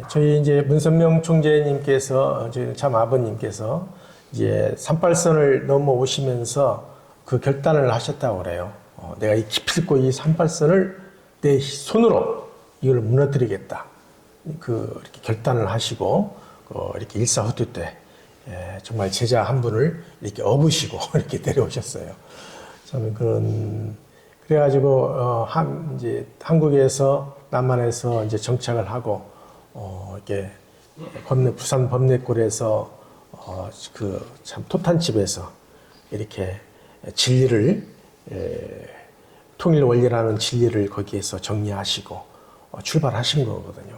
저희 이제 문선명 총재님께서, 저희 참 아버님께서 이제 38선을 넘어오시면서 그 결단을 하셨다고 그래요. 내가 이 기필코 이 38선을 내 손으로 이걸 무너뜨리겠다. 이렇게 결단을 하시고, 이렇게 일사후퇴 때, 정말 제자 한 분을 이렇게 업으시고, 이렇게 데려오셨어요. 저는 그래가지고, 이제 한국에서, 남한에서 이제 정착을 하고, 이렇게 부산 범내골에서 참 토탄집에서 이렇게 진리를 통일 원리라는 진리를 거기에서 정리하시고 출발하신 거거든요.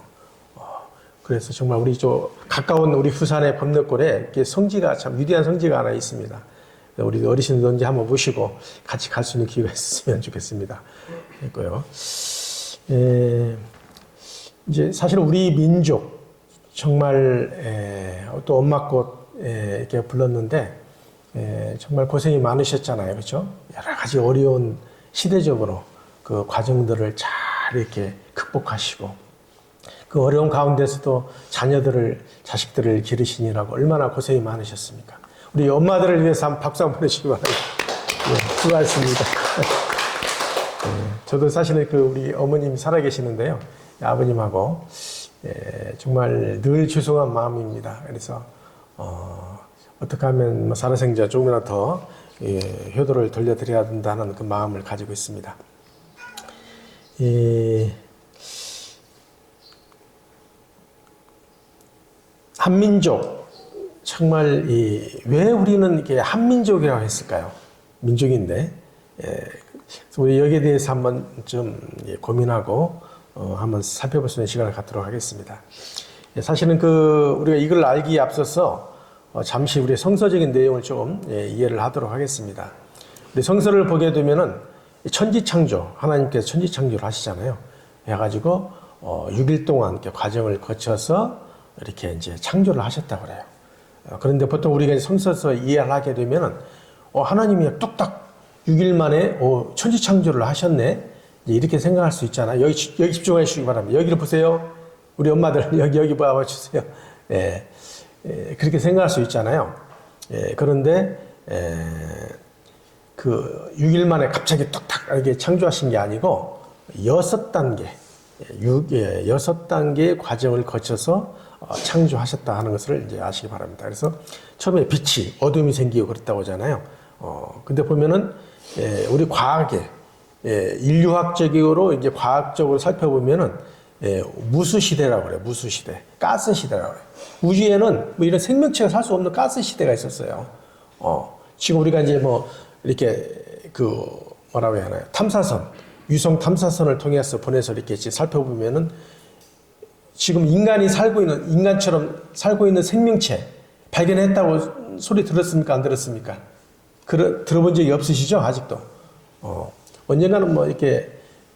그래서 정말 우리 가까운 우리 부산의 범내골에 이렇게 성지가 참 위대한 성지가 하나 있습니다. 우리 어르신들 언제 한번 모시고 같이 갈 수 있는 기회가 있으면 좋겠습니다. 했고요. 이제 사실 우리 민족 정말 또 엄마꽃 이렇게 불렀는데 정말 고생이 많으셨잖아요, 그렇죠? 여러 가지 어려운 시대적으로 그 과정들을 잘 이렇게 극복하시고 그 어려운 가운데서도 자식들을 기르시느라고 얼마나 고생이 많으셨습니까? 우리 엄마들을 위해서 한번 박수 한번 보내주시기 바랍니다. 네, 수고하셨습니다. 저도 사실은 우리 어머님이 살아계시는데요. 아버님하고 정말 늘 죄송한 마음입니다. 그래서 어떻게 하면 살아생자 조금이라도 더 효도를 돌려드려야 된다는 그 마음을 가지고 있습니다. 한민족 정말 왜 우리는 이렇게 한민족이라고 했을까요? 민족인데 우리 여기에 대해서 한번 좀 고민하고 한번 살펴볼 수 있는 시간을 갖도록 하겠습니다. 사실은 우리가 이걸 알기에 앞서서 잠시 우리의 성서적인 내용을 좀 이해를 하도록 하겠습니다. 우리 성서를 보게 되면은 천지창조, 하나님께서 천지창조를 하시잖아요. 해가지고 6일 동안 이렇게 과정을 거쳐서 이렇게 이제 창조를 하셨다고 그래요. 그런데 보통 우리가 성서에서 이해를 하게 되면은 하나님이 뚝딱 6일 만에 천지창조를 하셨네. 이렇게 생각할 수 있잖아요. 여기 집중해 주시기 바랍니다. 여기를 보세요. 우리 엄마들 여기 봐주세요. 그렇게 생각할 수 있잖아요. 그런데 그 6일 만에 갑자기 뚝딱 이렇게 창조하신 게 아니고 6단계, 6단계의 과정을 거쳐서 창조하셨다 하는 것을 이제 아시기 바랍니다. 그래서 처음에 빛이, 어둠이 생기고 그랬다고 하잖아요. 근데 보면은 우리 과학에 인류학적으로 이제 과학적으로 살펴보면은 무수 시대라고 그래요. 무수 시대, 가스 시대라고 그래요. 우주에는 뭐 이런 생명체가 살 수 없는 가스 시대가 있었어요. 지금 우리가 이제 이렇게 뭐라고 해야 하나요? 위성 탐사선을 통해서 보내서 이렇게 살펴보면은 지금 인간처럼 살고 있는 생명체 발견했다고 소리 들었습니까? 안 들었습니까? 들어본 적이 없으시죠? 아직도. 언젠가는 이렇게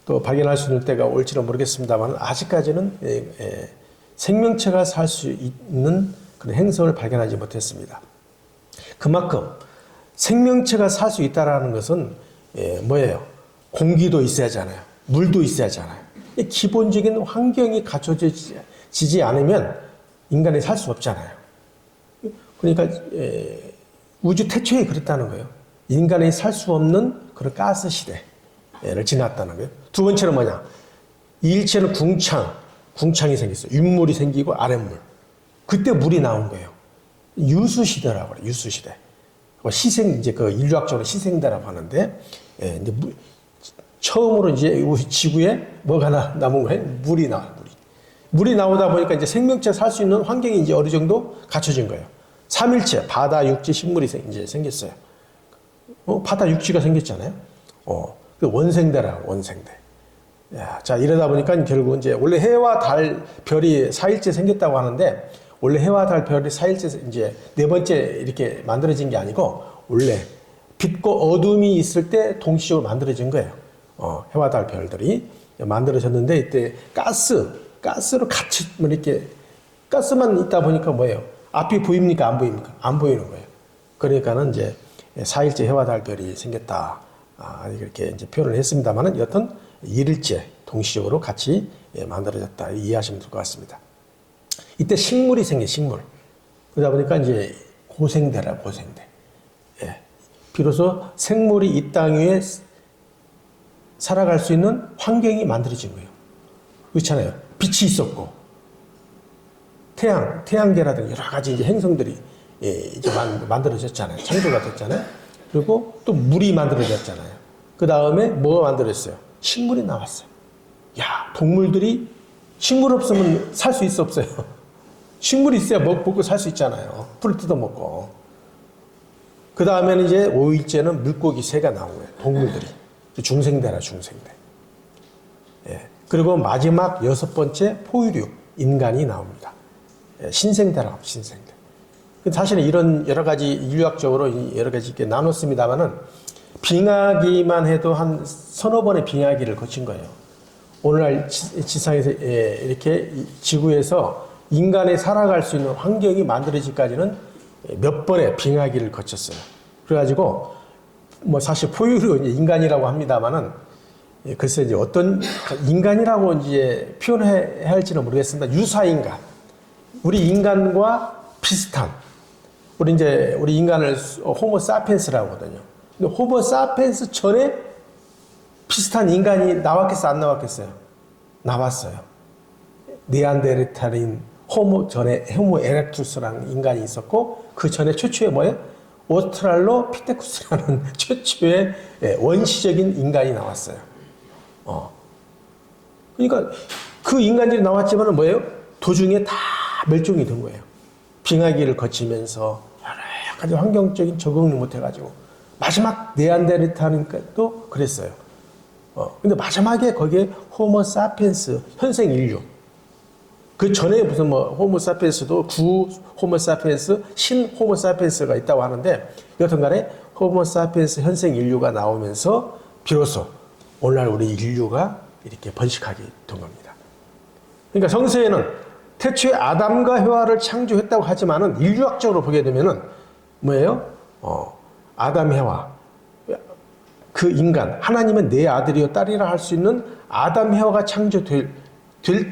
또 발견할 수 있는 때가 올지는 모르겠습니다만, 아직까지는 생명체가 살 수 있는 그런 행성을 발견하지 못했습니다. 그만큼 생명체가 살 수 있다는 것은 뭐예요? 공기도 있어야 하잖아요. 물도 있어야 하잖아요. 기본적인 환경이 갖춰지지 않으면 인간이 살 수 없잖아요. 그러니까 우주 태초에 그랬다는 거예요. 인간이 살 수 없는 그런 가스 시대를 지났다는 거예요. 두 번째는 뭐냐? 이 일체는 궁창이 생겼어요. 윗물이 생기고 아랫물. 그때 물이 나온 거예요. 유수시대라고 그래요. 유수시대. 이제 인류학적으로 희생대라고 하는데, 이제 처음으로 이제 지구에 뭐가 남은 거예요? 물이 나와요. 물이 나오다 보니까 이제 생명체 살 수 있는 환경이 이제 어느 정도 갖춰진 거예요. 삼일체, 바다, 육지, 식물이 이제 생겼어요. 바다, 육지가 생겼잖아요. 원생대라고, 원생대. 자, 이러다 보니까 결국 이제 원래 해와 달, 별이 4일째 생겼다고 하는데, 원래 해와 달, 별이 4일째 이제 네 번째 이렇게 만들어진 게 아니고, 원래 빛과 어둠이 있을 때 동시적으로 만들어진 거예요. 해와 달, 별들이 만들어졌는데, 이때 가스로 같이 이렇게, 가스만 있다 보니까 뭐예요? 앞이 보입니까? 안 보입니까? 안 보이는 거예요. 그러니까는 이제 4일째 해와 달, 별이 생겼다. 이렇게 이제 표현을 했습니다만은 여튼 일일째 동시적으로 같이 만들어졌다. 이해하시면 될 것 같습니다. 이때 식물이 생겨, 식물. 그러다 보니까 이제 고생대라, 고생대. 예. 비로소 생물이 이 땅 위에 살아갈 수 있는 환경이 만들어진 거예요. 그렇잖아요. 빛이 있었고, 태양계라든지 여러 가지 이제 행성들이 이제 만들어졌잖아요. 창조가 됐잖아요. 그리고 또 물이 만들어졌잖아요. 그 다음에 뭐가 만들어졌어요? 식물이 나왔어요. 야, 동물들이 식물 없으면 살 수 있어, 없어요? 식물이 있어야 먹고 살 수 있잖아요. 풀 뜯어먹고. 그 다음에는 이제 5일째는 물고기 새가 나온 거예요. 동물들이. 중생대라, 중생대. 예. 그리고 마지막 6번째 포유류, 인간이 나옵니다. 예. 신생대라고, 신생대. 사실은 이런 여러 가지 인류학적으로 여러 가지 이렇게 나눴습니다만은 빙하기만 해도 한 서너 번의 빙하기를 거친 거예요. 오늘날 지상에서 이렇게 지구에서 인간이 살아갈 수 있는 환경이 만들어지기까지는 몇 번의 빙하기를 거쳤어요. 그래가지고 뭐 사실 포유류 인간이라고 합니다만은 글쎄 이제 어떤 인간이라고 이제 표현해야 할지는 모르겠습니다. 유사인간, 우리 인간과 비슷한 우리 인간을 호모 사피엔스라고 하거든요. 근데 호모 사피엔스 전에 비슷한 인간이 나왔겠어요, 안 나왔겠어요? 나왔어요. 네안데르탈인 호모 전에 호모 에렉투스라는 인간이 있었고 그 전에 최초의 뭐예요? 오스트랄로피테쿠스라는 최초의 원시적인 인간이 나왔어요. 그러니까 그 인간들이 나왔지만 뭐예요? 도중에 다 멸종이 된 거예요. 빙하기를 거치면서 여러 가지 환경적인 적응을 못해가지고 마지막 네안데르탈인도 그랬어요. 근데 마지막에 거기에 호모 사피엔스 현생 인류. 그 전에 무슨 뭐 호모 사피엔스도 구 호모 사피엔스, 신 호모 사피엔스가 있다고 하는데 여튼간에 호모 사피엔스 현생 인류가 나오면서 비로소 오늘날 우리 인류가 이렇게 번식하게 된 겁니다. 그러니까 성서에는 태초에 아담과 해와를 창조했다고 하지만은 인류학적으로 보게 되면은 뭐예요? 아담 해와 그 인간 하나님은 내 아들이요 딸이라 할 수 있는 아담 해와가 창조될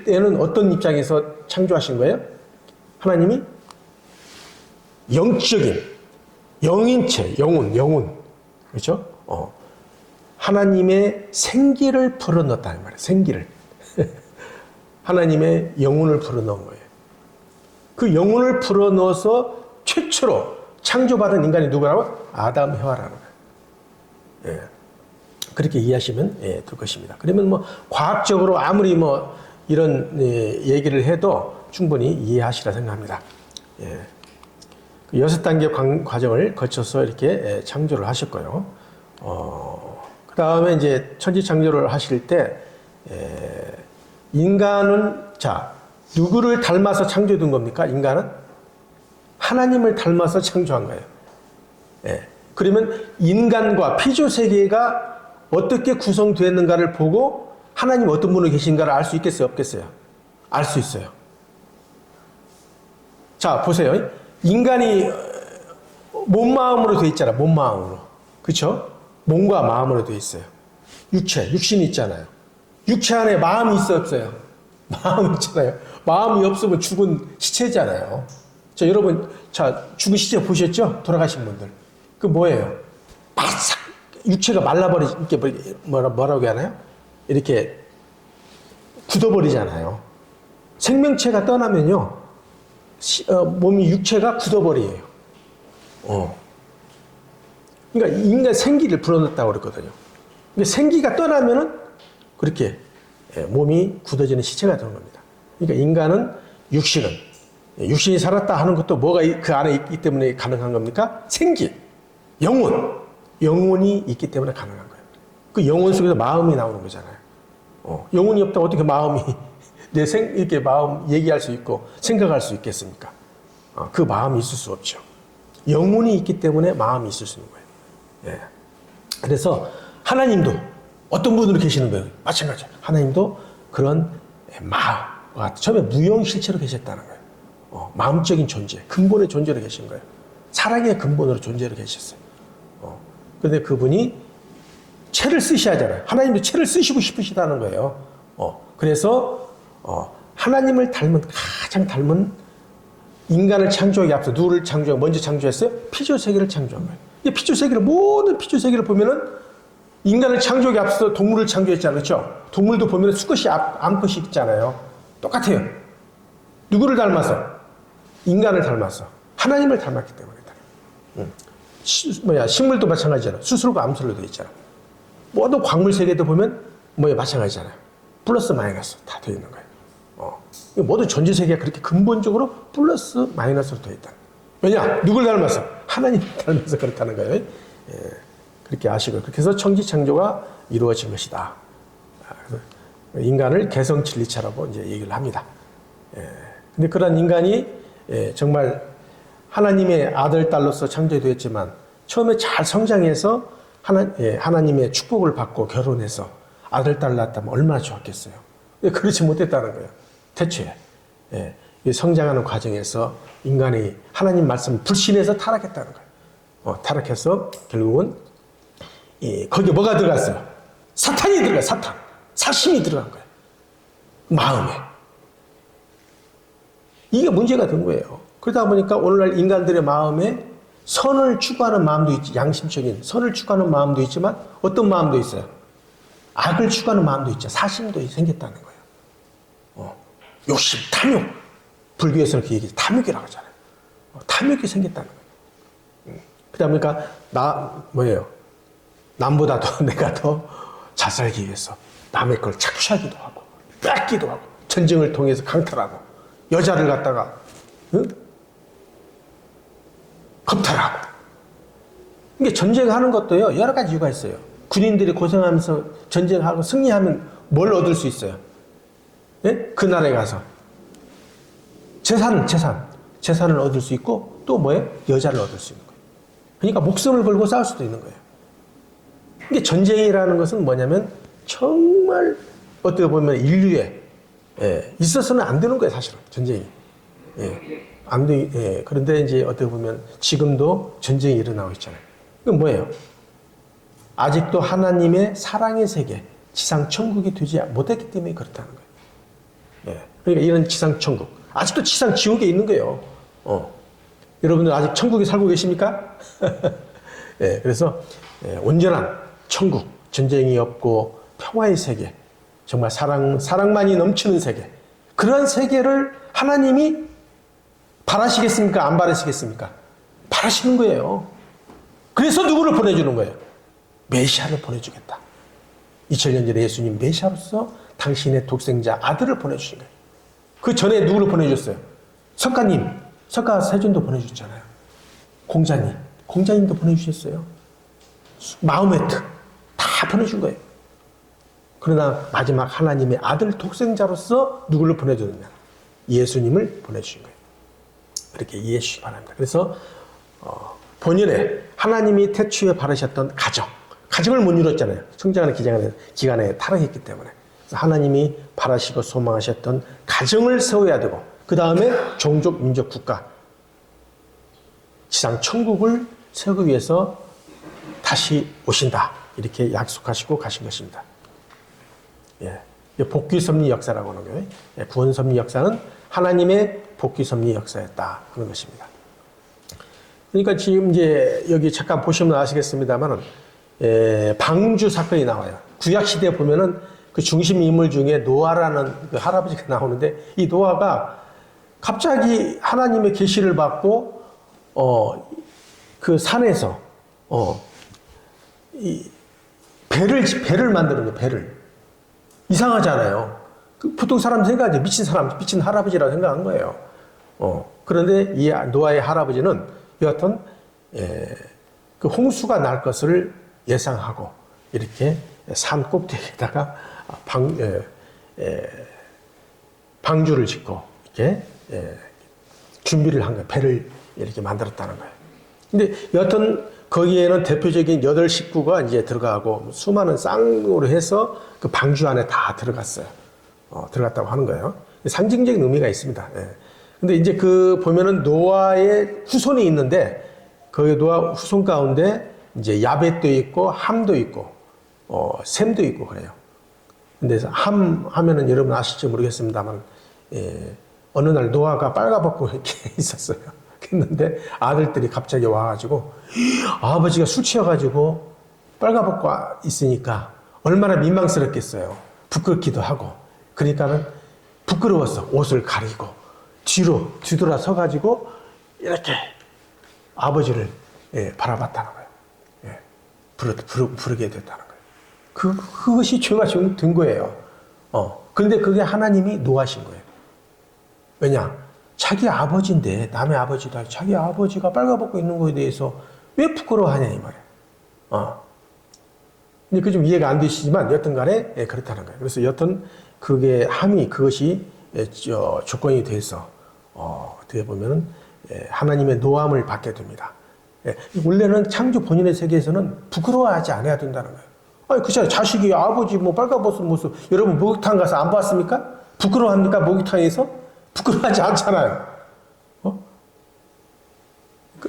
때는 어떤 입장에서 창조하신 거예요? 하나님이 영적인 영인체, 영혼 그렇죠? 하나님의 생기를 불어넣었다는 말이에요. 생기를 하나님의 영혼을 불어넣은 거예요. 그 영혼을 불어넣어서 최초로 창조받은 인간이 누구라고? 아담 해와라는 거예요. 예. 그렇게 이해하시면 될 것입니다. 그러면 뭐 과학적으로 아무리 뭐 이런 얘기를 해도 충분히 이해하시라 생각합니다. 예. 그 6단계 과정을 거쳐서 이렇게 창조를 하셨고요. 그 다음에 이제 천지 창조를 하실 때 인간은 누구를 닮아서 창조된 겁니까? 인간은 하나님을 닮아서 창조한 거예요. 예. 그러면 인간과 피조 세계가 어떻게 구성되었는가를 보고 하나님 어떤 분이 계신가를 알 수 있겠어요? 없겠어요? 알 수 있어요. 자, 보세요. 인간이 몸, 마음으로 되어 있잖아요. 몸, 마음으로. 그렇죠? 몸과 마음으로 되어 있어요. 육신이 있잖아요. 육체 안에 마음이 있어 없어요? 마음이 있잖아요. 마음이 없으면 죽은 시체잖아요. 자, 여러분, 죽은 시체 보셨죠? 돌아가신 분들. 그 뭐예요? 바싹 육체가 말라버리게 뭐라고 하나요? 이렇게 굳어버리잖아요. 생명체가 떠나면요, 몸이 육체가 굳어버려요. 그러니까 인간 생기를 불어넣었다고 그랬거든요. 그러니까 생기가 떠나면은 그렇게 몸이 굳어지는 시체가 되는 겁니다. 그러니까 인간은 육신이 살았다 하는 것도 뭐가 그 안에 있기 때문에 가능한 겁니까? 생기, 영혼이 있기 때문에 가능한 거예요. 그 영혼 속에서 마음이 나오는 거잖아요. 영혼이 없다고 어떻게 마음이 이렇게 마음 얘기할 수 있고 생각할 수 있겠습니까? 그 마음이 있을 수 없죠. 영혼이 있기 때문에 마음이 있을 수 있는 거예요. 예. 그래서 하나님도 어떤 분으로 계시는 거예요? 마찬가지예요. 하나님도 그런 마음과 처음에 무형실체로 계셨다는 거예요. 마음적인 존재, 근본의 존재로 계신 거예요. 사랑의 근본으로 존재로 계셨어요. 그런데 그분이 채를 쓰셔야 하잖아요. 하나님도 채를 쓰시고 싶으시다는 거예요. 그래서 하나님을 가장 닮은 인간을 창조하기 앞서 누구를 창조하고 먼저 창조했어요? 피조 세계를 창조한 거예요. 이 피조 세계를 모든 피조 세계를 보면은 인간을 창조하기 앞서 동물을 창조했지 않았죠? 동물도 보면 수컷이 암컷이 있잖아요. 똑같아요. 누구를 닮아서? 인간을 닮아서. 하나님을 닮았기 때문에. 식물도 마찬가지잖아. 수술과 암술로 되어 있잖아. 모든 광물 세계도 보면 마찬가지잖아요. 플러스 마이너스 다 되어 있는 거예요. 모든 전체 세계가 그렇게 근본적으로 플러스 마이너스로 되어 있다. 왜냐? 누굴 닮아서? 하나님 닮아서 그렇다는 거예요. 그렇게 아시고 그렇게 해서 천지창조가 이루어진 것이다. 인간을 개성진리차라고 이제 얘기를 합니다. 근데 그런 인간이 정말 하나님의 아들, 딸로서 창조되었지만 처음에 잘 성장해서 하나님의 축복을 받고 결혼해서 아들, 딸 낳았다면 얼마나 좋았겠어요. 그렇지 못했다는 거예요. 태초에. 성장하는 과정에서 인간이 하나님 말씀을 불신해서 타락했다는 거예요. 타락해서 결국은 거기에 뭐가 들어갔어요? 사탄이 들어가요. 사심이 들어간 거예요. 마음에. 이게 문제가 된 거예요. 그러다 보니까 오늘날 인간들의 마음에 선을 추구하는 마음도 있지, 양심적인 선을 추구하는 마음도 있지만 어떤 마음도 있어요? 악을 추구하는 마음도 있죠. 사심도 생겼다는 거예요. 욕심, 탐욕. 불교에서 이렇게 얘기해서 탐욕이라고 하잖아요. 탐욕이 생겼다는 거예요. 그러다 보니까 남보다도 내가 더 잘 살기 위해서 남의 걸 착취하기도 하고 뺏기도 하고 전쟁을 통해서 강탈하고 여자를 갖다가 겁탈하고. 이게 전쟁하는 것도요 여러 가지 이유가 있어요. 군인들이 고생하면서 전쟁하고 승리하면 뭘 얻을 수 있어요? 그 나라에 가서 재산을 얻을 수 있고 또 여자를 얻을 수 있는 거예요. 그러니까 목숨을 걸고 싸울 수도 있는 거예요. 이게 전쟁이라는 것은 뭐냐면 정말 어떻게 보면 인류에 있어서는 안 되는 거예요, 사실은 전쟁이. 그런데 이제 어떻게 보면 지금도 전쟁이 일어나고 있잖아요. 이건 뭐예요? 아직도 하나님의 사랑의 세계, 지상 천국이 되지 못했기 때문에 그렇다는 거예요. 그러니까 이런 지상 천국, 아직도 지상 지옥에 있는 거예요. 여러분들 아직 천국에 살고 계십니까? 그래서 온전한 천국, 전쟁이 없고 평화의 세계, 정말 사랑만이 넘치는 세계, 그런 세계를 하나님이 바라시겠습니까? 안 바라시겠습니까? 바라시는 거예요. 그래서 누구를 보내주는 거예요? 메시아를 보내주겠다. 2000년 전에 예수님 메시아로서 당신의 독생자 아들을 보내주신 거예요. 그 전에 누구를 보내줬어요? 석가 세존도 보내줬잖아요. 공자님도 보내주셨어요. 마호메트 다 보내준 거예요. 그러나 마지막 하나님의 아들 독생자로서 누구를 보내줬느냐? 예수님을 보내주신 거예요. 그렇게 이해해 주시기 바랍니다. 그래서 본연의 하나님이 태초에 바라셨던 가정을 못 이뤘잖아요. 성장하는 기간에 타락했기 때문에. 그래서 하나님이 바라시고 소망하셨던 가정을 세워야 되고 그 다음에 종족, 민족, 국가, 지상 천국을 세우기 위해서 다시 오신다. 이렇게 약속하시고 가신 것입니다. 복귀 섭리 역사라고 하는 거예요. 구원 섭리 역사는 하나님의 복귀 섭리 역사였다 하는 것입니다. 그러니까 지금 이제 여기 잠깐 보시면 아시겠습니다만은 방주 사건이 나와요. 구약 시대에 보면은 그 중심 인물 중에 노아라는 그 할아버지가 나오는데 이 노아가 갑자기 하나님의 계시를 받고 그 산에서 이 배를 만드는 거예요. 배를. 이상하잖아요. 보통 사람 생각하지 미친 할아버지라고 생각한 거예요. 그런데 이 노아의 할아버지는 여하튼 그 홍수가 날 것을 예상하고 이렇게 산 꼭대기에다가 방주를 짓고 이렇게 준비를 한 거예요. 배를 이렇게 만들었다는 거예요. 근데 여하튼 거기에는 대표적인 8식구가 이제 들어가고 수많은 쌍으로 해서 그 방주 안에 다 들어갔어요. 들어갔다고 하는 거예요. 상징적인 의미가 있습니다. 근데 이제 그 보면은 노아의 후손이 있는데 그 노아 후손 가운데 이제 야벳도 있고 함도 있고 셈도 있고 그래요. 근데 함 하면은 여러분 아실지 모르겠습니다만 어느 날 노아가 빨가벗고 이렇게 있었어요. 했는데 아들들이 갑자기 와가지고 아버지가 술 취해가지고 빨가벗고 있으니까 얼마나 민망스럽겠어요. 부끄럽기도 하고. 그러니까는 부끄러워서 옷을 가리고 뒤돌아 서가지고 이렇게 아버지를 바라봤다는 거예요. 부르게 됐다는 거예요. 그것이 죄가 된 거예요. 그런데 그게 하나님이 노하신 거예요. 왜냐? 자기 아버지인데, 남의 아버지다. 자기 아버지가 빨가벗고 있는 거에 대해서 왜 부끄러워하냐, 이 말이에요. 근데 그게 좀 이해가 안 되시지만, 여튼 간에, 그렇다는 거예요. 그래서 여튼, 그것이, 조건이 돼서, 어떻게 보면은, 하나님의 노함을 받게 됩니다. 원래는 창조 본인의 세계에서는 부끄러워하지 않아야 된다는 거예요. 아니, 그잖아요. 자식이 아버지 빨가벗은 모습, 여러분 목욕탕 가서 안 봤습니까? 부끄러워합니까? 목욕탕에서? 부끄러워하지 않잖아요.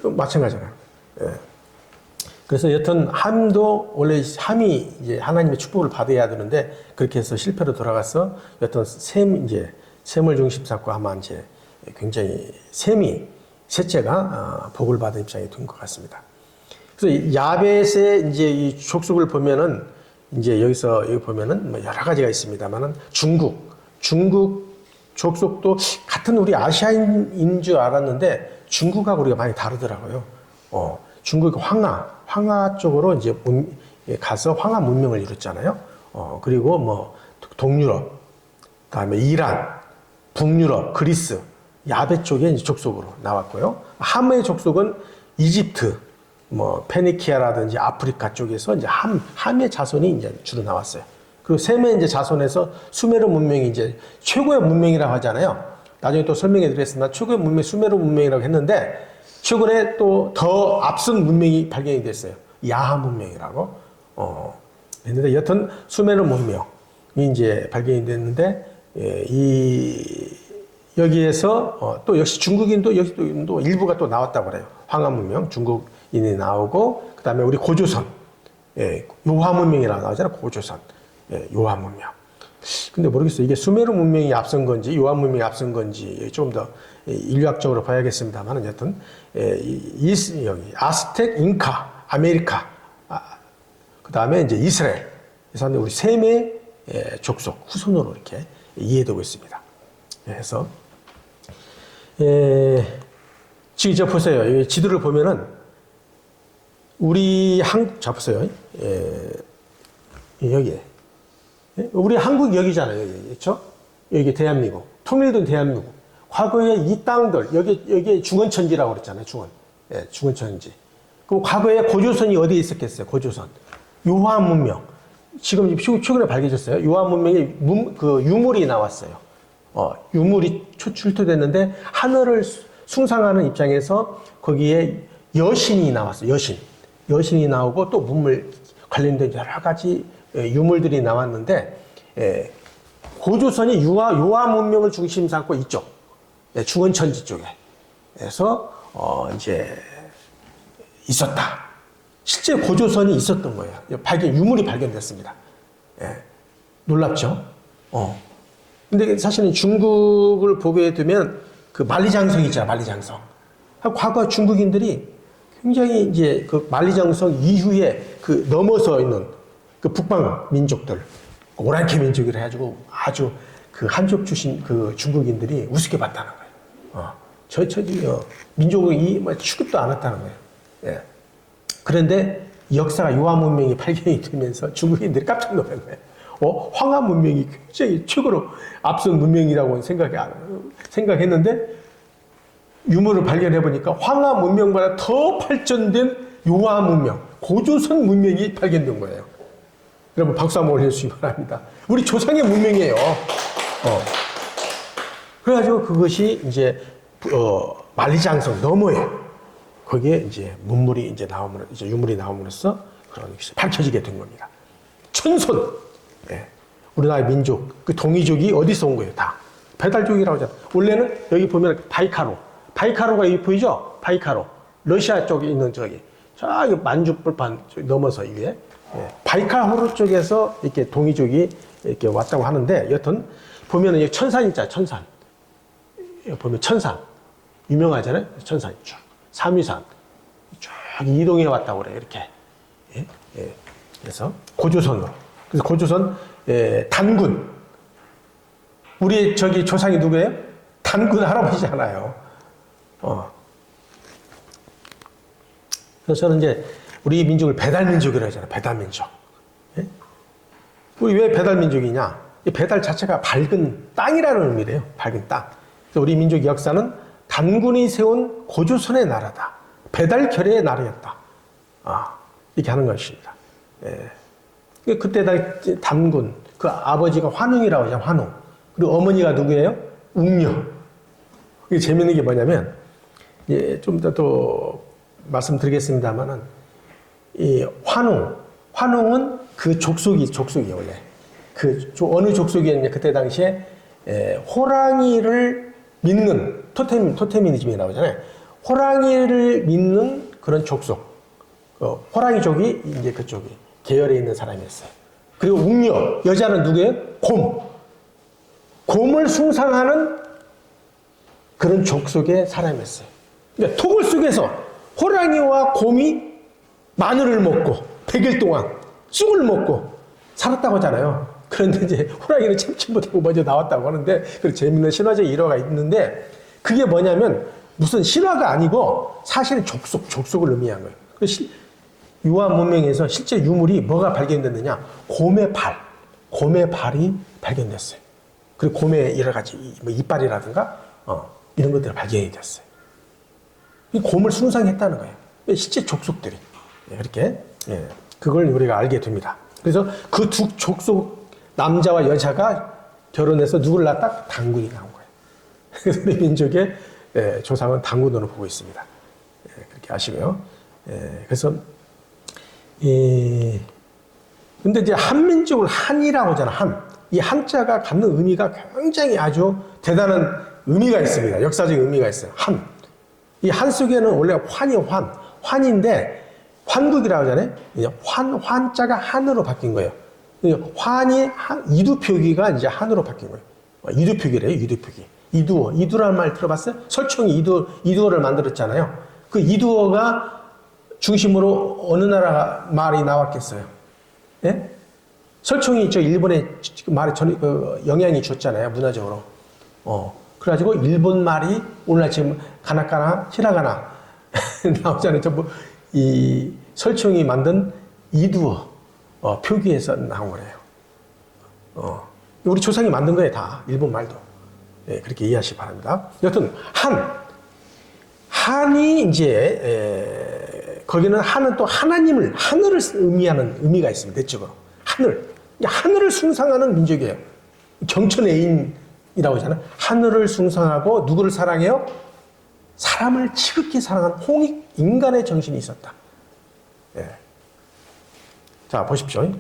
마찬가지잖아요. 그래서 여튼 함도 원래 함이 이제 하나님의 축복을 받아야 되는데 그렇게 해서 실패로 돌아가서 여튼 셈을 중심 삼고 아마 이제 굉장히 셋째가 복을 받은 입장이 된 것 같습니다. 그래서 야벳의 이제 이 족속을 보면은 이제 여기 보면은 뭐 여러 가지가 있습니다만은 중국 족속도 같은 우리 아시아인 줄 알았는데 중국하고 우리가 많이 다르더라고요. 중국 황하 쪽으로 이제 가서 황하 문명을 이뤘잖아요. 그리고 뭐 동유럽, 그다음에 이란, 북유럽, 그리스, 야베 쪽에 이제 족속으로 나왔고요. 함의 족속은 이집트, 뭐 페니키아라든지 아프리카 쪽에서 이제 함의 자손이 이제 주로 나왔어요. 그리고 셈의 이제 자손에서 수메르 문명이 이제 최고의 문명이라고 하잖아요. 나중에 또 설명해 드리겠습니다. 최고의 문명 수메르 문명이라고 했는데 최근에 또 더 앞선 문명이 발견이 됐어요. 야하 문명이라고. 했는데 여튼 수메르 문명이 이제 발견이 됐는데 여기에서 또 역시 중국인도 여기 또 일부가 또 나왔다고 그래요. 황하 문명 중국인이 나오고 그다음에 우리 고조선 요하 문명이라고 나오잖아요. 고조선 요하 문명. 근데 모르겠어요. 이게 수메르 문명이 앞선 건지 요하 문명이 앞선 건지 좀 더 인류학적으로 봐야겠습니다만 여튼 여기 아스텍, 잉카, 아메리카, 그다음에 이제 이스라엘. 그래서 우리 셈의 족속 후손으로 이렇게 이해되고 있습니다. 그래서 지금 저 보세요. 지도를 보면은 자 보세요. 여기에 우리 한국 여기잖아요. 여기 그렇죠? 여기 대한민국 통일된 대한민국. 과거에 이 땅들 여기 중원천지라고 그랬잖아요. 중원천지. 그럼 과거에 고조선이 어디에 있었겠어요? 고조선. 요하 문명. 지금 최근에 밝혀졌어요. 요하 문명에 유물이 나왔어요. 유물이 출토됐는데 하늘을 숭상하는 입장에서 거기에 여신이 나왔어요. 여신이 나오고 또 문물 관련된 여러 가지 유물들이 나왔는데 고조선이 요하 문명을 중심 삼고 이쪽 중원천지 쪽에서 이제 있었다. 실제 고조선이 있었던 거예요. 유물이 발견됐습니다. 놀랍죠? 근데 사실은 중국을 보게 되면 그 만리장성이 있잖아요. 만리장성. 과거 중국인들이 굉장히 이제 그 만리장성 이후에 그 넘어서 있는 그 북방 민족들, 오랑캐 민족이라 해가지고 아주 그 한족 출신 그 중국인들이 우습게 봤다는 거예요. 민족이 취급도 안 했다는 거예요. 그런데 역사가 요하 문명이 발견이 되면서 중국인들이 깜짝 놀란 거예요. 황하 문명이 굉장히 최고로 앞선 문명이라고 생각했는데 유물을 발견해 보니까 황하 문명보다 더 발전된 요하 문명, 고조선 문명이 발견된 거예요. 여러분 박수 한번 해주시기 바랍니다. 우리 조상의 문명이에요. 그래가지고 그것이 이제 만리장성 너머에 거기에 이제 유물이 나옴으로써 그런 것이 밝혀지게 된 겁니다. 천손. 우리나라의 민족, 그 동이족이 어디서 온 거예요? 다. 배달족이라고 하잖아요. 원래는 여기 보면 바이카로가 여기 보이죠? 바이카로. 러시아 쪽에 있는 저기 만주불판 넘어서 위에. 바이칼호르 쪽에서 이렇게 동이족이 이렇게 왔다고 하는데 여튼 보면은 여기 천산 있잖아요. 천산. 보면 천상 유명하잖아요. 천상 쭉 삼위산 쭉 이동해 왔다고 그래요. 이렇게. 예? 예. 그래서 고조선으로. 그래서 고조선 단군. 우리 저기 조상이 누구예요? 단군 할아버지잖아요. 그래서 저는 이제 우리 민족을 배달민족이라고 하잖아요. 배달민족. 예? 우리 왜 배달민족이냐? 이 배달 자체가 밝은 땅이라는 의미래요. 밝은 땅. 그래서 우리 민족의 역사는 단군이 세운 고조선의 나라다. 배달결의 나라였다. 이렇게 하는 것입니다. 예. 그때 단군, 그 아버지가 환웅이라고 하죠. 환웅. 그리고 어머니가 누구예요? 웅녀. 이게 재밌는 게 뭐냐면, 예, 좀 더 또 말씀드리겠습니다만은, 이 환웅은 그 족속이에요, 원래. 어느 족속이었냐, 그때 당시에, 호랑이를 믿는, 토테미즘이 나오잖아요. 호랑이를 믿는 그런 족속. 호랑이족이 이제 그쪽이 계열에 있는 사람이었어요. 그리고 웅녀, 여자는 누구예요? 곰을 숭상하는 그런 족속의 사람이었어요. 그러니까 토굴 속에서 호랑이와 곰이 마늘을 먹고 100일 동안 쑥을 먹고 살았다고 하잖아요. 그런데 이제 호랑이는 참지 못하고 먼저 나왔다고 하는데, 그 재밌는 신화적 일화가 있는데, 그게 뭐냐면 무슨 신화가 아니고 사실은 족속을 의미한 거예요. 유아 문명에서 실제 유물이 뭐가 발견됐느냐? 곰의 발이 발견됐어요. 그리고 곰의 여러 가지 뭐 이빨이라든가 이런 것들이 발견이 됐어요. 이 곰을 숭상했다는 거예요. 실제 족속들이 이렇게 그걸 우리가 알게 됩니다. 그래서 그 두 족속 남자와 여자가 결혼해서 누구를 낳았다? 단군이 나온 거예요. 그래서 우리 민족의 조상은 단군으로 보고 있습니다. 그렇게 아시고요. 그래서 근데 이제 한민족을 한이라고 하잖아. 이 한자가 갖는 의미가 굉장히 아주 대단한 의미가 있습니다. 역사적 의미가 있어요. 이 한 속에는 원래 환인데 환국이라고 하잖아요. 환자가 한으로 바뀐 거예요. 환이 이두표기가 이제 한으로 바뀐 거예요. 이두표기래요. 이두어라는 말 들어봤어요? 설총이 이두어를 만들었잖아요. 그 이두어가 중심으로 어느 나라 말이 나왔겠어요? 예? 설총이 저 일본의 말에 영향이 줬잖아요, 문화적으로. 그래가지고 일본 말이 오늘날 지금 가나카나, 히라가나 나오잖아요. 전부 이 설총이 만든 이두어 표기에서 나온 거래요. 우리 조상이 만든 거예요, 다. 일본 말도. 예, 그렇게 이해하시기 바랍니다. 여튼 한이 이제 거기는 한은 또 하늘을 의미하는 의미가 있습니다. 내적으로 하늘을 숭상하는 민족이에요. 정천애인이라고 하잖아요. 하늘을 숭상하고 누구를 사랑해요? 사람을 지극히 사랑하는 홍익 인간의 정신이 있었다. 예. 자, 보십시오.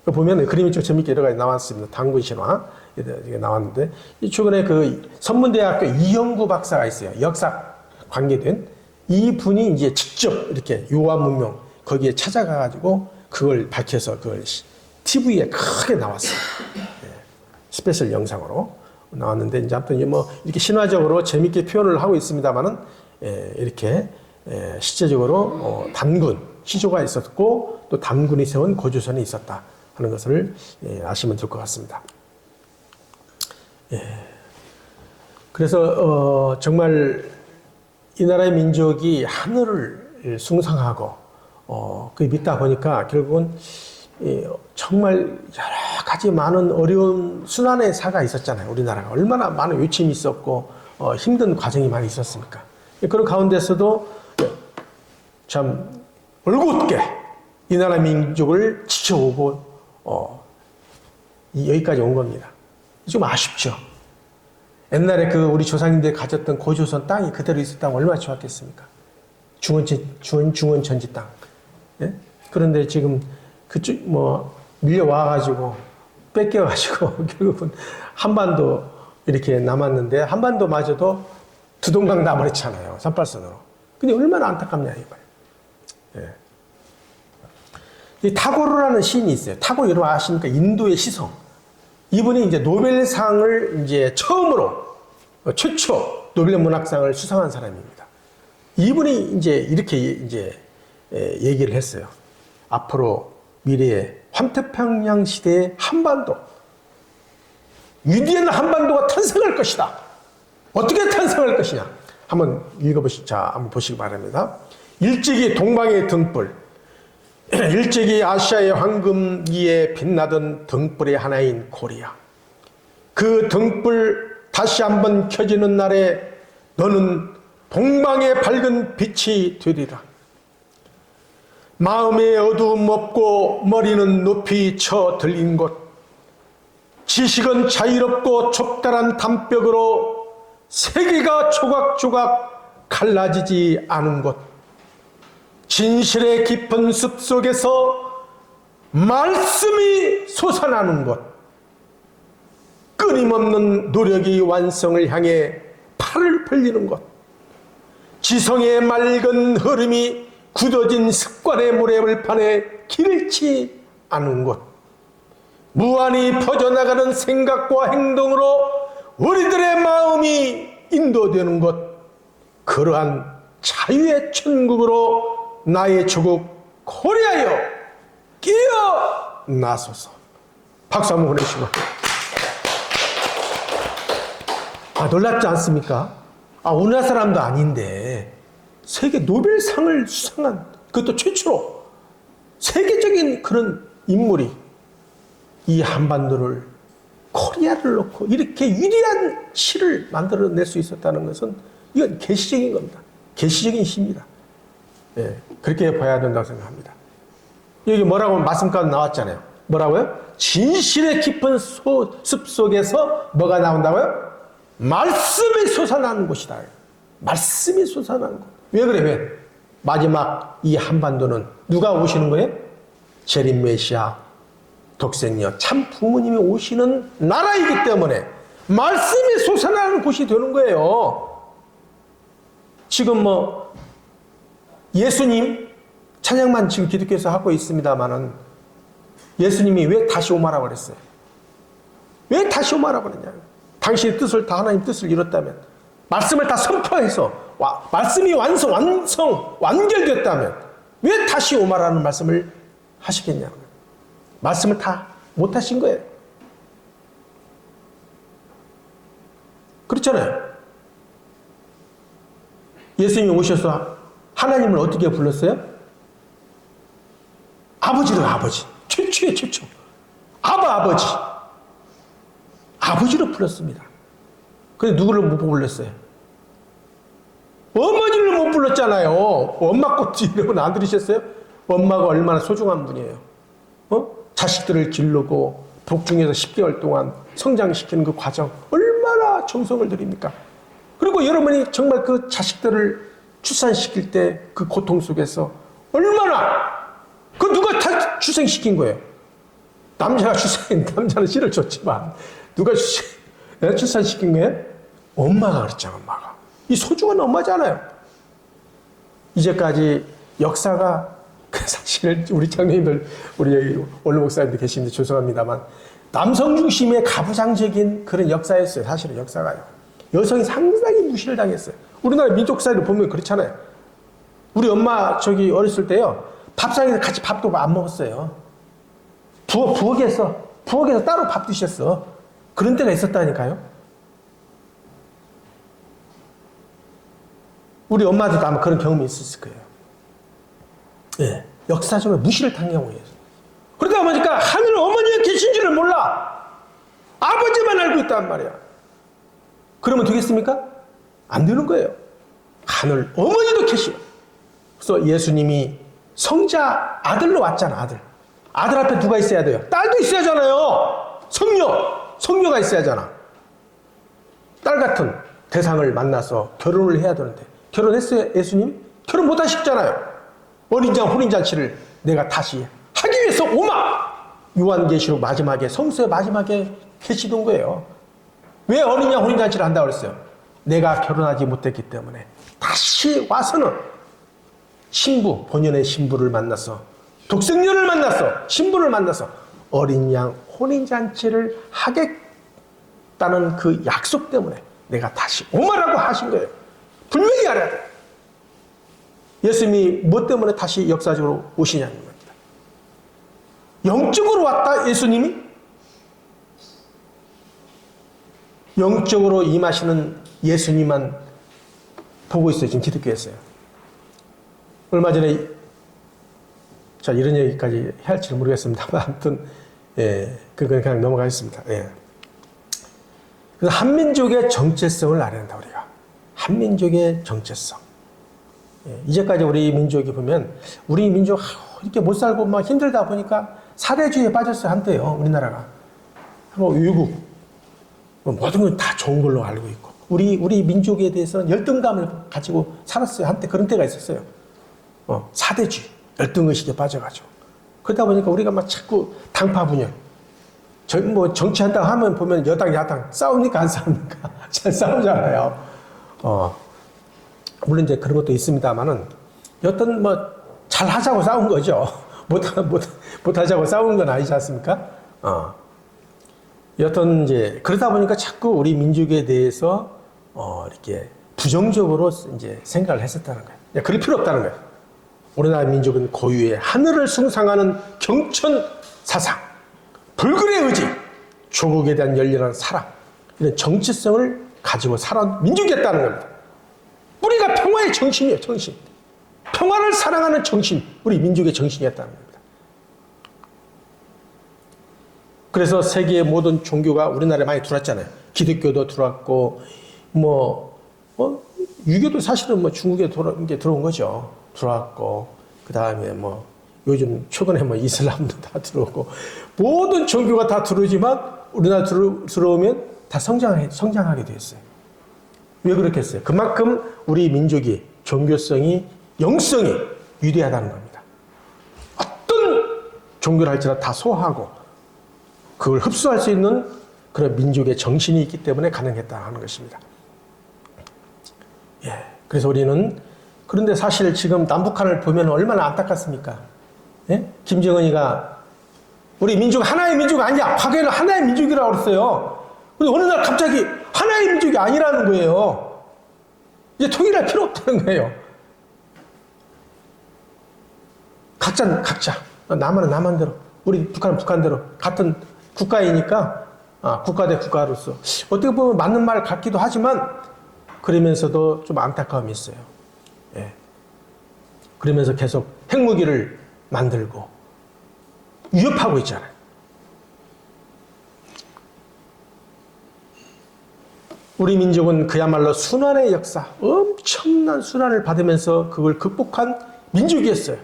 보면 그림이 좀 재밌게 여러 가지 나왔습니다. 단군 신화 이게 나왔는데, 최근에 그 선문대학교 이영구 박사가 있어요. 역사 관계된 이 분이 이제 직접 이렇게 유아 문명 거기에 찾아가가지고 그걸 밝혀서 그걸 TV에 크게 나왔어요. 예. 스페셜 영상으로 나왔는데, 이제 아무튼 뭐 이렇게 신화적으로 재밌게 표현을 하고 있습니다만은, 이렇게 실제적으로 단군 시조가 있었고 또 단군이 세운 고조선이 있었다 하는 것을 아시면 될 것 같습니다. 그래서 정말 이 나라의 민족이 하늘을 숭상하고 그 믿다 보니까 결국은 정말 여러 가지 많은 어려운 순환의 사가 있었잖아요. 우리나라가 얼마나 많은 외침이 있었고 힘든 과정이 많이 있었습니까? 그런 가운데서도 참 올곧게 이 나라 민족을 지켜오고 여기까지 온 겁니다. 좀 아쉽죠. 옛날에 그 우리 조상님들이 가졌던 고조선 땅이 그대로 있었다면 얼마나 좋았겠습니까? 중원 전지 땅. 예? 그런데 지금 그쪽 밀려와가지고 뺏겨가지고 결국은 한반도 이렇게 남았는데, 한반도마저도 두동강 나버렸잖아요. 산발선으로. 근데 얼마나 안타깝냐 이거예요. 이 타고르라는 시인이 있어요. 타고르 여러분 아십니까? 인도의 시성. 이분이 이제 노벨상을 이제 최초 노벨 문학상을 수상한 사람입니다. 이분이 이제 이렇게 이제 얘기를 했어요. 앞으로 미래의 환태평양 시대의 한반도, 위대한 한반도가 탄생할 것이다. 어떻게 탄생할 것이냐? 한번 한번 보시기 바랍니다. 일제기 동방의 등불, 일제기 아시아의 황금기에 빛나던 등불의 하나인 코리아. 그 등불 다시 한번 켜지는 날에 너는 동방의 밝은 빛이 되리라. 마음의 어두움 없고 머리는 높이 쳐 들린 곳, 지식은 자유롭고 좁다란 담벽으로 세계가 조각조각 갈라지지 않은 곳, 진실의 깊은 숲속에서 말씀이 솟아나는 곳, 끊임없는 노력이 완성을 향해 팔을 벌리는 곳, 지성의 맑은 흐름이 굳어진 습관의 모래벌판에 길치 않은 곳, 무한히 퍼져나가는 생각과 행동으로 우리들의 마음이 인도되는 곳, 그러한 자유의 천국으로 나의 조국 코리아여 깨어나소서. 박수 한번 보내시고. 놀랍지 않습니까? 우리나라 사람도 아닌데 세계 노벨상을 수상한, 그것도 최초로 세계적인 그런 인물이 이 한반도를, 코리아를 놓고 이렇게 위대한 시를 만들어낼 수 있었다는 것은 이건 계시적인 겁니다. 계시적인 시입니다. 예, 그렇게 봐야 된다고 생각합니다. 여기 뭐라고 말씀 가운데 나왔잖아요. 뭐라고요? 진실의 깊은 숲 속에서 뭐가 나온다고요? 말씀이 솟아나는 곳이다. 말씀이 솟아나는 곳. 왜 그래? 왜? 마지막 이 한반도는 누가 오시는 거예요? 재림 메시아, 독생녀, 참 부모님이 오시는 나라이기 때문에 말씀이 솟아나는 곳이 되는 거예요. 지금 예수님 찬양만 지금 기독교에서 하고 있습니다만은 예수님이 왜 다시 오마라고 그랬어요? 왜 다시 오마라고 그랬냐고요. 당신의 뜻을 다 하나님 뜻을 이뤘다면, 말씀을 다 선포해서 말씀이 완결됐다면 왜 다시 오마라는 말씀을 하시겠냐고요. 말씀을 다 못하신 거예요. 그렇잖아요. 예수님이 오셔서 하나님을 어떻게 불렀어요? 아버지로, 아버지. 최초의 최초. 아버지. 아버지로 불렀습니다. 근데 누구를 못 불렀어요? 어머니를 못 불렀잖아요. 엄마 꽃 이름은 안 들으셨어요? 엄마가 얼마나 소중한 분이에요. 자식들을 기르고 복중에서 10개월 동안 성장시키는 그 과정 얼마나 정성을 들입니까? 그리고 여러분이 정말 그 자식들을 출산시킬 때 그 고통 속에서 얼마나, 그 누가 다 출생시킨 거예요? 남자는 씨를 줬지만 누가 출산시킨 거예요? 엄마가 그랬잖아, 엄마가. 이 소중한 엄마잖아요. 이제까지 역사가, 사실 우리 장로님들, 우리 원로 목사님들 계시는데 죄송합니다만, 남성 중심의 가부장적인 그런 역사였어요. 사실은 역사가요. 여성이 상당히 무시를 당했어요. 우리나라 민족사를 보면 그렇잖아요. 우리 엄마 어렸을 때요, 밥상에서 같이 밥도 안 먹었어요. 부엌에서 따로 밥 드셨어. 그런 때가 있었다니까요. 우리 엄마들도 아마 그런 경험이 있었을 거예요. 예, 역사적으로 무시를 당하고 있어요. 그러다 보니까 하늘 어머니가 계신 줄을 몰라. 아버지만 알고 있단 말이야. 그러면 되겠습니까? 안 되는 거예요. 하늘 어머니도 계시고. 그래서 예수님이 성자 아들로 왔잖아, 아들. 아들 앞에 누가 있어야 돼요? 딸도 있어야 하잖아요. 성녀가 있어야 하잖아. 딸 같은 대상을 만나서 결혼을 해야 되는데, 결혼했어요, 예수님? 결혼 못 하셨잖아요. 어린장, 혼인잔치를 내가 다시 하기 위해서 요한계시록 마지막에, 성서의 마지막에 계시던 거예요. 왜 어린양 혼인잔치를 한다고 그랬어요? 내가 결혼하지 못했기 때문에 다시 와서는 본연의 신부를 만나서, 독생녀를 만나서, 신부를 만나서 어린 양 혼인잔치를 하겠다는 그 약속 때문에, 내가 다시 오마라고 하신 거예요. 분명히 알아야 돼요. 예수님이 무엇 때문에 다시 역사적으로 오시냐는 겁니다. 영적으로 왔다 예수님이? 영적으로 임하시는 예수님만 보고 있어요. 지금 기독교에서요. 얼마 전에 자 이런 얘기까지 해야 할지는 모르겠습니다만 아무튼 그건 그냥 넘어가겠습니다. 그래서 한민족의 정체성을 알아야 한다 우리가. 한민족의 정체성. 이제까지 우리 민족이 보면 우리 민족 이렇게 못 살고 막 힘들다 보니까 사대주의에 빠졌어요 한때요 우리나라가. 뭐 유국 모든 건 다 좋은 걸로 알고 있고 우리 민족에 대해서는 열등감을 가지고 살았어요 한때 그런 때가 있었어요. 사대주의 열등의식에 빠져가지고 그러다 보니까 우리가 막 자꾸 당파 분열. 뭐 정치한다고 하면 보면 여당 야당 싸웁니까 안 싸웁니까? 잘 싸우잖아요. 물론 이제 그런 것도 있습니다만은 여튼 뭐 잘하자고 싸운 거죠. 못하자고 싸운 건 아니지 않습니까? 여튼 이제 그러다 보니까 자꾸 우리 민족에 대해서 이렇게 부정적으로 이제 생각을 했었다는 거예요. 그럴 필요 없다는 거예요. 우리나라 민족은 고유의 하늘을 숭상하는 경천 사상, 불굴의 의지, 조국에 대한 열렬한 사랑, 이런 정체성을 가지고 살아온 민족이었다는 겁니다. 뿌리가 평화의 정신이에요, 정신. 평화를 사랑하는 정신, 우리 민족의 정신이었다는 겁니다. 그래서 세계의 모든 종교가 우리나라에 많이 들어왔잖아요. 기독교도 들어왔고, 유교도 사실은 중국에 들어온 거죠. 들어왔고, 그 다음에 요즘 최근에 이슬람도 다 들어오고, 모든 종교가 다 들어오지만 우리나라 들어오면 다 성장하게 되었어요. 왜 그렇겠어요? 그만큼 우리 민족이 종교성이, 영성이 위대하다는 겁니다. 어떤 종교를 할지라도 다 소화하고 그걸 흡수할 수 있는 그런 민족의 정신이 있기 때문에 가능했다 하는 것입니다. 그래서 우리는 그런데 사실 지금 남북한을 보면 얼마나 안타깝습니까? 김정은이가 우리 민족 하나의 민족 아니야. 과거에는 하나의 민족이라고 그랬어요. 근데 어느 날 갑자기 하나의 민족이 아니라는 거예요. 이제 통일할 필요 없다는 거예요. 각자. 남한은 남한대로, 우리 북한은 북한대로 같은 국가이니까 국가 대 국가로서 어떻게 보면 맞는 말 같기도 하지만 그러면서도 좀 안타까움이 있어요. 그러면서 계속 핵무기를 만들고 위협하고 있잖아요. 우리 민족은 그야말로 순환의 역사, 엄청난 순환을 받으면서 그걸 극복한 민족이었어요.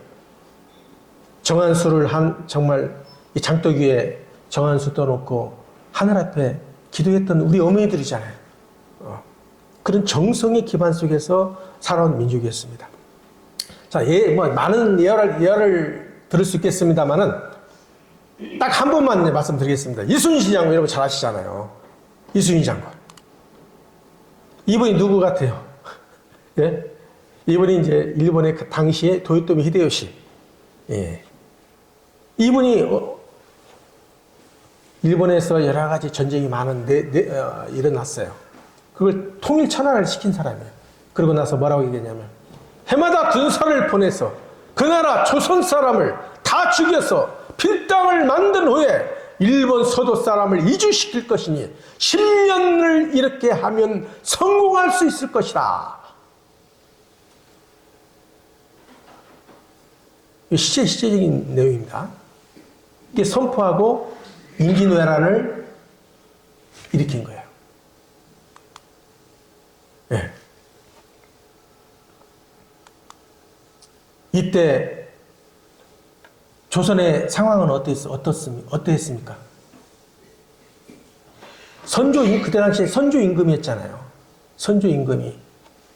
정한수를 정말 이 장독 위에 정한수 떠놓고 하늘 앞에 기도했던 우리 어머니들이잖아요. 그런 정성의 기반 속에서 살아온 민족이었습니다. 자, 많은 예화를 들을 수 있겠습니다만은 딱 한 번만 말씀드리겠습니다. 이순신 장군 여러분 잘 아시잖아요. 이순신 장군. 이분이 누구 같아요? 이분이 이제 일본의 그 당시에 도요토미 히데요시. 이분이 일본에서 여러 가지 전쟁이 일어났어요. 그걸 통일 천하를 시킨 사람이에요. 그러고 나서 뭐라고 얘기했냐면 해마다 군사를 보내서 그 나라 조선 사람을 다 죽여서 필당을 만든 후에 일본 서도 사람을 이주시킬 것이니 10년을 이렇게 하면 성공할 수 있을 것이다. 시제적인 내용입니다. 이게 선포하고 임진왜란을 일으킨 거예요. 이때 조선의 상황은 어땠습니까? 그때 당시에 선조 임금이었잖아요. 선조 임금이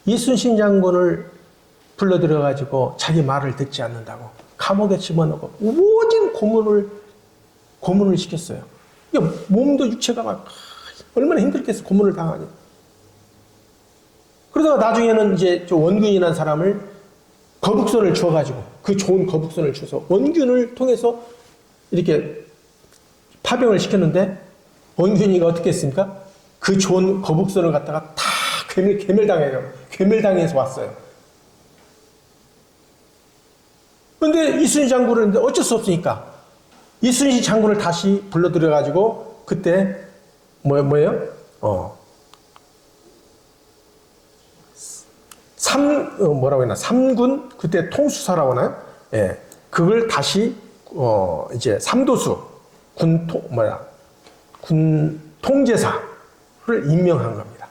이순신 장군을 불러들여가지고 자기 말을 듣지 않는다고 감옥에 집어넣고 오진 고문을 시켰어요. 몸도 육체가 막 얼마나 힘들겠어 고문을 당하니. 그러다가 나중에는 이제 원균이라는 사람을 거북선을 주어가지고 그 좋은 거북선을 주어서 원균을 통해서 이렇게 파병을 시켰는데 원균이가 어떻게 했습니까? 그 좋은 거북선을 갖다가 다 괴멸당해서 왔어요. 근데 이순신 장군은 어쩔 수 없으니까 이순신 장군을 다시 불러들여가지고 그때 뭐예요? 뭐라고 했나? 삼군 그때 통수사라고 하나요? 예, 그걸 다시 이제 삼도수 군 통제사를 임명한 겁니다.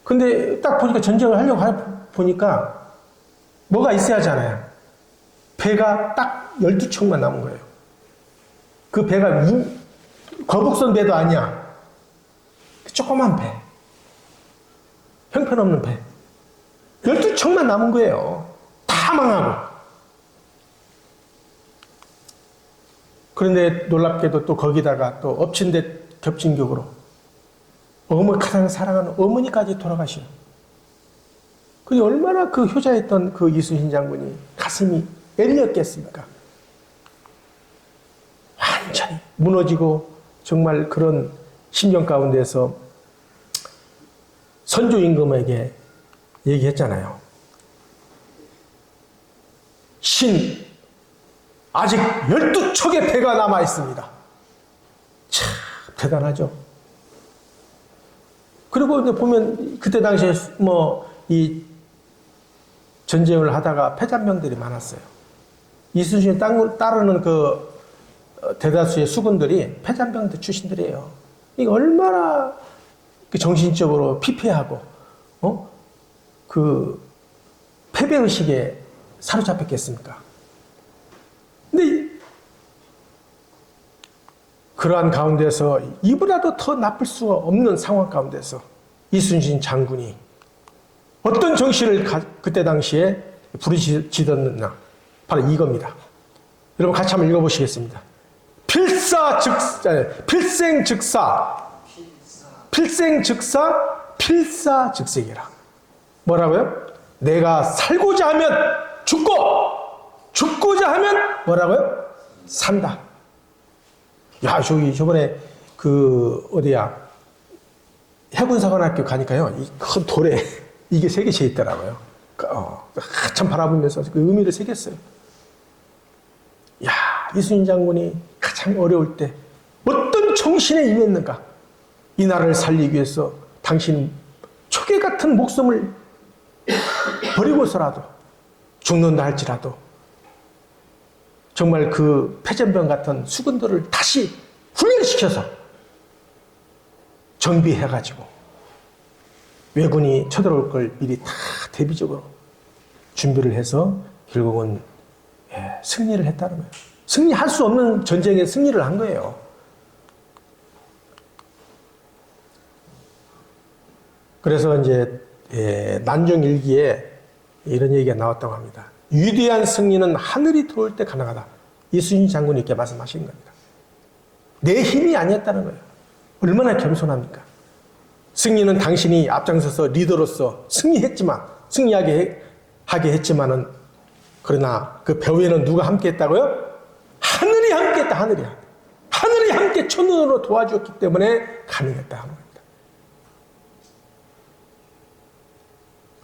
근데 딱 보니까 전쟁을 하려고 보니까 뭐가 있어야 하잖아요. 배가 딱 12척만 남은 거예요. 그 배가 거북선 배도 아니야. 조그만 배. 형편없는 배. 12척만 남은 거예요. 다 망하고. 그런데 놀랍게도 또 거기다가 또 엎친 데 겹친 격으로 가장 사랑하는 어머니까지 돌아가시오. 근데 얼마나 그 효자였던 그 이순신 장군이 가슴이 애렸겠습니까? 완전히 무너지고 정말 그런 심정 가운데서 선조 임금에게 얘기했잖아요. 신, 아직 12척의 배가 남아 있습니다. 참, 대단하죠. 그리고 이제 보면, 그때 당시에 이 전쟁을 하다가 패잔병들이 많았어요. 이순신을 따르는 그 대다수의 수군들이 패잔병들 출신들이에요. 이게 얼마나 정신적으로 피폐하고, 그 패배의식에 사로잡혔겠습니까? 근데 그러한 가운데서 이보다도 더 나쁠 수가 없는 상황 가운데서 이순신 장군이 어떤 정신을 그때 당시에 부르짖었느냐, 바로 이겁니다. 여러분 같이 한번 읽어보시겠습니다. 필생즉사, 필사즉색이라. 뭐라고요? 내가 살고자 하면 죽고, 죽고자 하면 뭐라고요? 산다. 야, 저번에 해군사관학교 가니까요, 이 큰 돌에 이게 새겨져 있더라고요. 한참 바라보면서 그 의미를 새겼어요. 야, 이순신 장군이 가장 어려울 때 어떤 정신에 임했는가? 이 나라를 살리기 위해서 당신 초계 같은 목숨을 버리고서라도 죽는다 할지라도 정말 그 패전병 같은 수군들을 다시 훈련시켜서 정비해가지고 왜군이 쳐들어올 걸 미리 다 대비적으로 준비를 해서 결국은 승리를 했다는 거예요. 승리할 수 없는 전쟁에 승리를 한 거예요. 그래서 이제 난종일기에 이런 얘기가 나왔다고 합니다. 위대한 승리는 하늘이 들어올 때 가능하다. 이순신 장군이 이렇게 말씀하신 겁니다. 내 힘이 아니었다는 거예요. 얼마나 겸손합니까? 승리는 당신이 앞장서서 리더로서 승리하게 했지만은, 그러나 그 배후에는 누가 함께 했다고요? 하늘이 함께 했다, 하늘이 함께 첫눈으로 도와주었기 때문에 가능했다 하는 겁니다.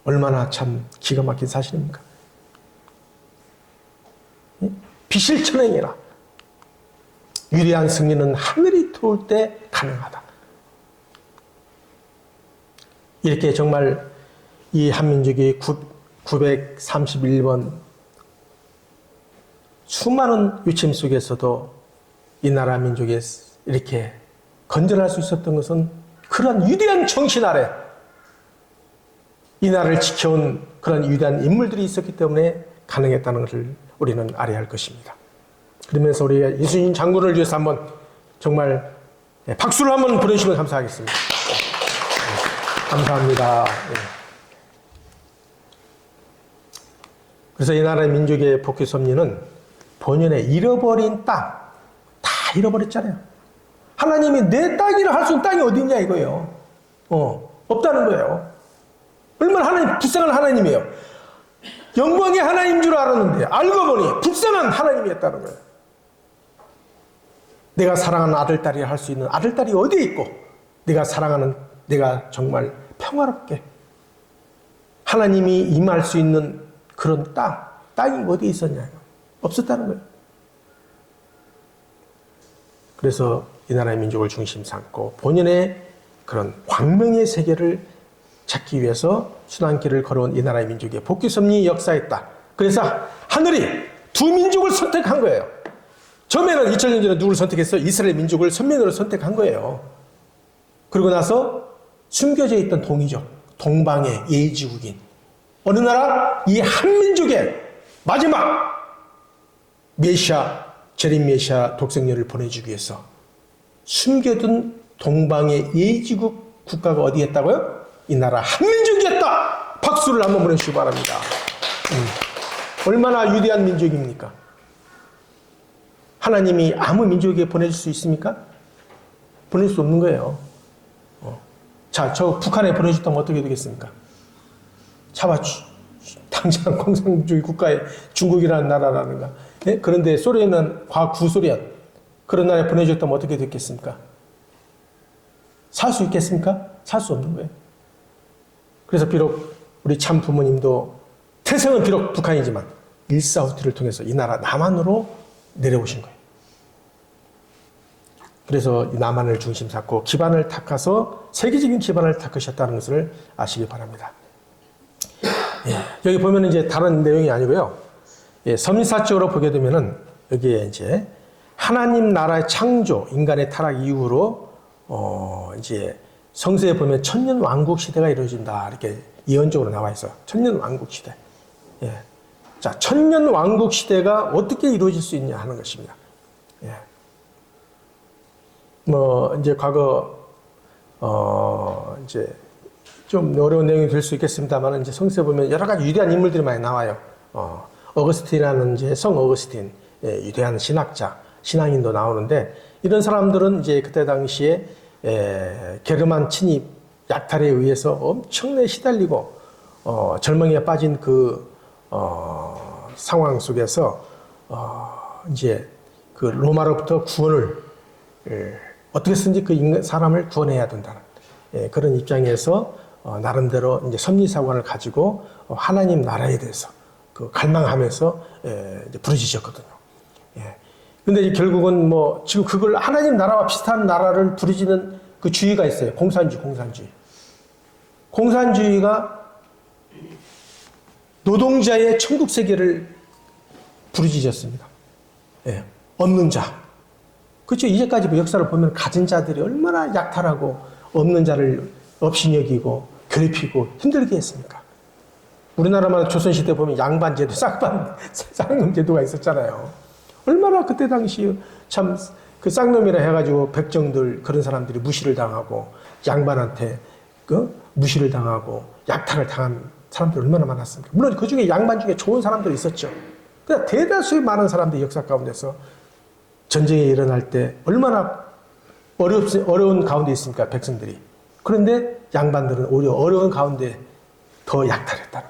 얼마나 참 기가 막힌 사실입니까? 비실천행이라. 위대한 승리는 하늘이 들어올 때 가능하다. 이렇게 정말 이 한민족이 931번 수많은 위침 속에서도 이 나라 민족에 이렇게 건전할 수 있었던 것은 그런 위대한 정신 아래 이 나라를 지켜온 그런 위대한 인물들이 있었기 때문에 가능했다는 것을 우리는 알아야 할 것입니다. 그러면서 우리가 이순신 장군을 위해서 한번 정말 박수를 한번 보내주시면 감사하겠습니다. 감사합니다. 그래서 이 나라의 민족의 복귀 섭리는 본연의 잃어버린 땅, 다 잃어버렸잖아요. 하나님이 내 땅이라 할 수 있는 땅이 어디 있냐 이거예요. 없다는 거예요. 얼마나 하나님, 불쌍한 하나님이에요. 영광의 하나님인 줄 알았는데 알고 보니 불쌍한 하나님이었다는 거예요. 내가 사랑하는 아들딸이 할 수 있는 아들딸이 어디에 있고, 내가 사랑하는, 내가 정말 평화롭게 하나님이 임할 수 있는 그런 땅이 어디에 있었냐? 없었다는 거예요. 그래서 이 나라의 민족을 중심 삼고 본연의 그런 광명의 세계를 찾기 위해서 순환길을 걸어온 이 나라의 민족의 복귀 섭리 역사했다. 그래서 하늘이 두 민족을 선택한 거예요. 처음에는 2000년 전에 누구를 선택했어요? 이스라엘 민족을 선민으로 선택한 거예요. 그러고 나서 숨겨져 있던 동이족, 동방의 예지국인 어느 나라? 이 한민족의 마지막 메시아, 재림 메시아 독생녀를 보내주기 위해서 숨겨둔 동방의 예지국 국가가 어디였다고요? 이 나라 한민족이었다. 박수를 한번 보내주시기 바랍니다. 얼마나 위대한 민족입니까? 하나님이 아무 민족에게 보내줄 수 있습니까? 보낼 수 없는 거예요. 자, 저 북한에 보내줬다면 어떻게 되겠습니까? 차마 당장 공산주의 국가에 중국이라는 나라라는가. 네? 그런데 소련은 구소련 그런 나라에 보내줬다면 어떻게 됐겠습니까? 살 수 있겠습니까? 살 수 없는 거예요. 그래서 비록 우리 참 부모님도 태생은 비록 북한이지만 일사후퇴를 통해서 이 나라 남한으로 내려오신 거예요. 그래서 남한을 중심 삼고 기반을 닦아서 세계적인 기반을 닦으셨다는 것을 아시기 바랍니다. 예, 여기 보면 이제 다른 내용이 아니고요. 예, 섭리사적으로 보게 되면은 여기에 이제 하나님 나라의 창조, 인간의 타락 이후로 이제 성서에 보면 천년 왕국 시대가 이루어진다 이렇게 예언적으로 나와 있어요. 천년 왕국 시대. 예. 자, 천년 왕국 시대가 어떻게 이루어질 수 있냐 하는 것입니다. 예. 뭐 이제 과거 이제 좀 어려운 내용이 될 수 있겠습니다만 이제 성서에 보면 여러 가지 위대한 인물들이 많이 나와요. 어거스틴이라는 이제 성 어거스틴, 예, 위대한 신학자, 신앙인도 나오는데 이런 사람들은 이제 그때 당시에 게르만 침입 약탈에 의해서 엄청나게 시달리고 절망에 빠진 그 상황 속에서 이제 그 로마로부터 구원을 어떻게 쓰든지 그 사람을 구원해야 된다는 그런 입장에서 나름대로 이제 섭리사관을 가지고 하나님 나라에 대해서 그 갈망하면서 이제 부르짖었거든요. 근데 결국은 뭐 지금 그걸 하나님 나라와 비슷한 나라를 부르짖는 그 주의가 있어요. 공산주의. 공산주의가 노동자의 천국 세계를 부르짖었습니다. 예, 없는 자. 그렇죠. 이제까지 역사를 보면 가진 자들이 얼마나 약탈하고 없는 자를 업신여기고 괴롭히고 힘들게 했습니까? 우리나라만 조선시대 보면 양반제도, 쌍놈제도가 있었잖아요. 얼마나 그때 당시 참 그 쌍놈이라 해가지고 백정들 그런 사람들이 무시를 당하고 양반한테 그 무시를 당하고 약탈을 당한 사람들이 얼마나 많았습니까? 물론 그 중에 양반 중에 좋은 사람들이 있었죠. 그러나 대다수의 많은 사람들이 역사 가운데서 전쟁이 일어날 때 얼마나 어려운 가운데 있습니까? 백성들이. 그런데 양반들은 오히려 어려운 가운데 더 약탈했다는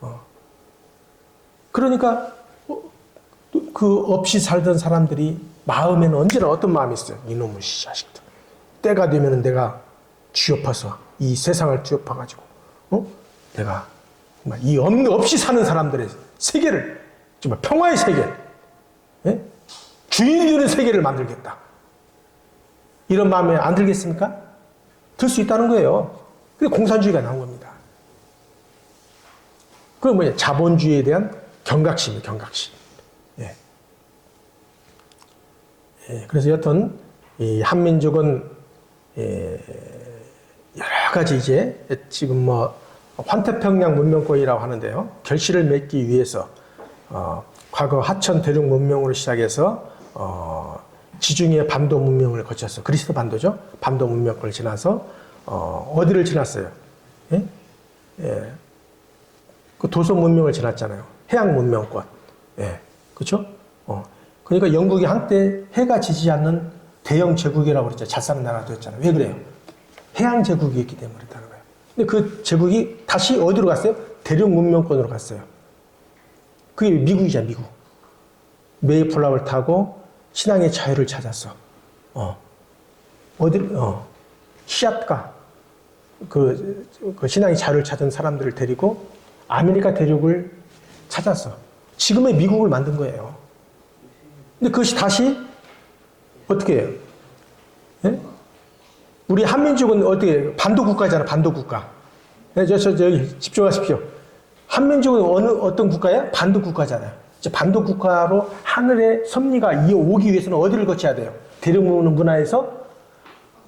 거예요. 그러니까 그 없이 살던 사람들이 마음에는 언제나 어떤 마음이 있어요? 이놈의 자식들. 때가 되면 내가 쥐엎어서 이 세상을 쥐엎어가지고 내가 정말 이 없이 사는 사람들의 세계를 정말 평화의 세계, 예? 주인이 되는 세계를 만들겠다. 이런 마음에 안 들겠습니까? 들 수 있다는 거예요. 그게 공산주의가 나온 겁니다. 그건 뭐냐? 자본주의에 대한 경각심이에요. 경각심. 예. 예. 그래서 여튼 이 한민족은 여러 가지 이제 지금 뭐 환태평양 문명권이라고 하는데요. 결실을 맺기 위해서 과거 하천 대륙 문명으로 시작해서 지중해 반도 문명을 거쳐서 그리스 반도죠. 반도 문명권을 지나서 어디를 지났어요? 예? 예. 그 도서 문명을 지났잖아요. 해양 문명권. 예. 그렇죠? 그러니까 영국이 한때 해가 지지 않는 대영 제국이라고 그랬죠. 잘 사는 나라도였잖아요. 왜 그래요? 해양 제국이었기 때문에 그렇다는 거예요. 근데 그 제국이 다시 어디로 갔어요? 대륙 문명권으로 갔어요. 그게 미국이잖아요. 미국. 메이플라워를 타고 신앙의 자유를 찾았어. 시앗가 그 신앙의 자유를 찾은 사람들을 데리고 아메리카 대륙을 찾았어. 지금의 미국을 만든 거예요. 근데 그것이 다시 어떻게 해요? 예? 우리 한민족은 어떻게 해요? 반도 국가잖아, 반도 국가. 저기 집중하십시오. 한민족은 어떤 국가야? 반도 국가잖아요. 반도 국가로 하늘의 섭리가 이어오기 위해서는 어디를 거쳐야 돼요? 대륙 문화에서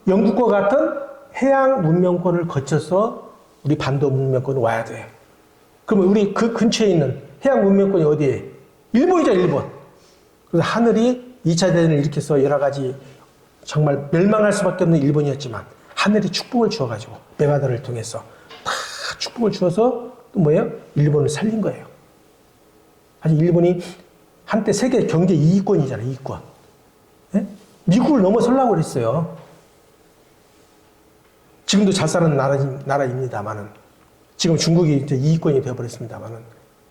영국과 같은 해양 문명권을 거쳐서 우리 반도 문명권으로 와야 돼요. 그러면 우리 그 근처에 있는 해양 문명권이 어디에? 일본이잖아, 일본. 그래서 하늘이 2차 대전을 일으켜서 여러 가지 정말 멸망할 수밖에 없는 일본이었지만 하늘이 축복을 주어가지고 메가더를 통해서 다 축복을 주어서 또 뭐예요? 일본을 살린 거예요. 아니 일본이 한때 세계 경제 2위권이잖아요. 2위권. 예? 미국을 넘어서려고 그랬어요. 지금도 잘 사는 나라입니다만은 지금 중국이 이제 2위권이 되어버렸습니다만은